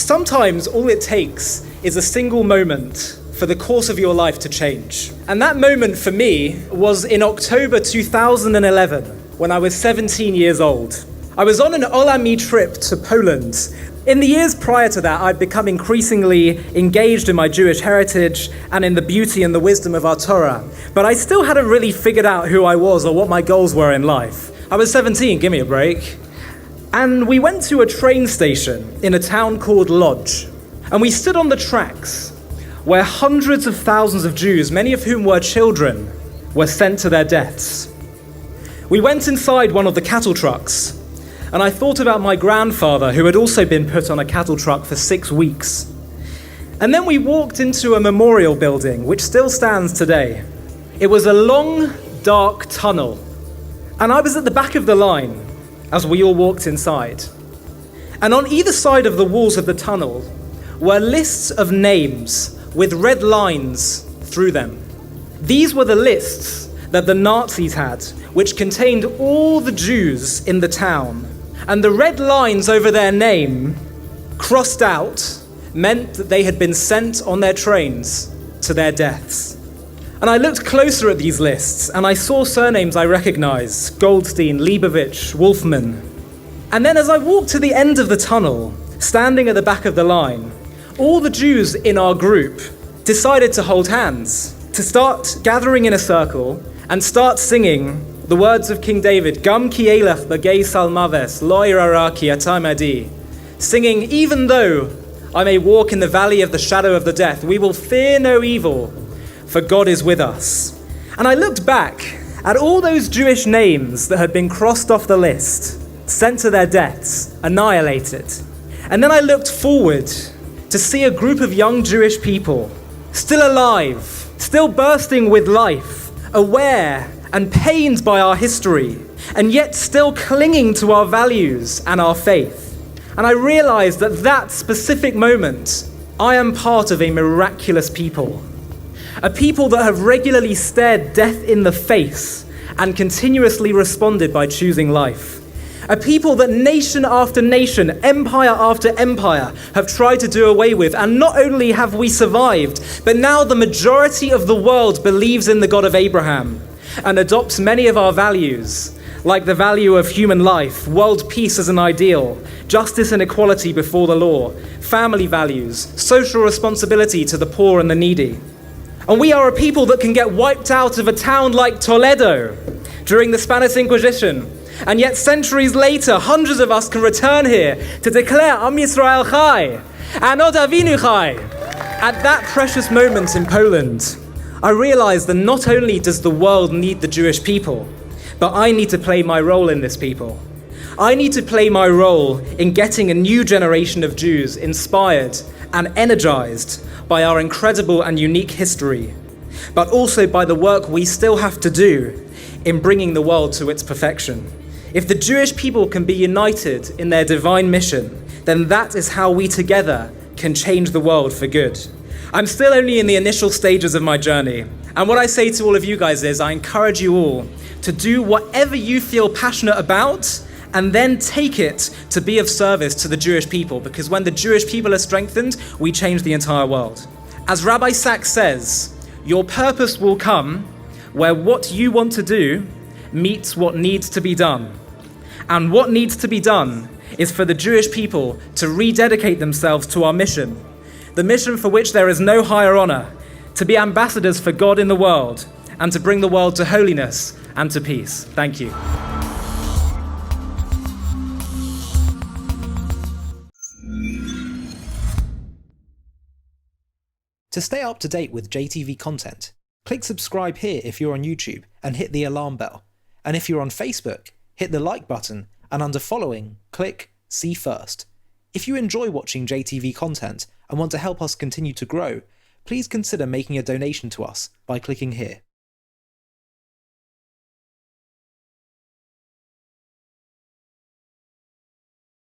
Sometimes all it takes is a single moment for the course of your life to change. And that moment for me was in October 2011, when I was 17 years old. I was on an Olami trip to Poland. In the years prior to that, I'd become increasingly engaged in my Jewish heritage and in the beauty and the wisdom of our Torah. But I still hadn't really figured out who I was or what my goals were in life. I was 17, give me a break. And we went to a train station in a town called Lodz. And we stood on the tracks where hundreds of thousands of Jews, many of whom were children, were sent to their deaths. We went inside one of the cattle trucks, and I thought about my grandfather, who had also been put on a cattle truck for 6 weeks. And then we walked into a memorial building, which still stands today. It was a long, dark tunnel, and I was at the back of the line as we all walked inside. And on either side of the walls of the tunnel were lists of names with red lines through them. These were the lists that the Nazis had, which contained all the Jews in the town. And the red lines over their name, crossed out, meant that they had been sent on their trains to their deaths. And I looked closer at these lists, and I saw surnames I recognized: Goldstein, Leibovich, Wolfman. And then as I walked to the end of the tunnel, standing at the back of the line, all the Jews in our group decided to hold hands, to start gathering in a circle and start singing the words of King David, Gam ki elach b'gei salmaves, lo irara ki ata madi, singing, even though I may walk in the valley of the shadow of the death, we will fear no evil, for God is with us. And I looked back at all those Jewish names that had been crossed off the list, sent to their deaths, annihilated. And then I looked forward to see a group of young Jewish people, still alive, still bursting with life, aware and pained by our history, and yet still clinging to our values and our faith. And I realized that that specific moment, I am part of a miraculous people. A people that have regularly stared death in the face and continuously responded by choosing life. A people that nation after nation, empire after empire, have tried to do away with. And not only have we survived, but now the majority of the world believes in the God of Abraham and adopts many of our values, like the value of human life, world peace as an ideal, justice and equality before the law, family values, social responsibility to the poor and the needy. And we are a people that can get wiped out of a town like Toledo during the Spanish Inquisition. And yet centuries later, hundreds of us can return here to declare Am Yisrael Chai, Anod Avinu Chai. At that precious moment in Poland, I realized that not only does the world need the Jewish people, but I need to play my role in this people. I need to play my role in getting a new generation of Jews inspired and energized by our incredible and unique history, but also by the work we still have to do in bringing the world to its perfection. If the Jewish people can be united in their divine mission, then that is how we together can change the world for good. I'm still only in the initial stages of my journey, and what I say to all of you guys is I encourage you all to do whatever you feel passionate about and then take it to be of service to the Jewish people, because when the Jewish people are strengthened, we change the entire world. As Rabbi Sachs says, your purpose will come where what you want to do meets what needs to be done. And what needs to be done is for the Jewish people to rededicate themselves to our mission, the mission for which there is no higher honor, to be ambassadors for God in the world and to bring the world to holiness and to peace. Thank you. To stay up to date with JTV content, click subscribe here if you're on YouTube and hit the alarm bell. And if you're on Facebook, hit the like button and under following, click see first. If you enjoy watching JTV content and want to help us continue to grow, please consider making a donation to us by clicking here.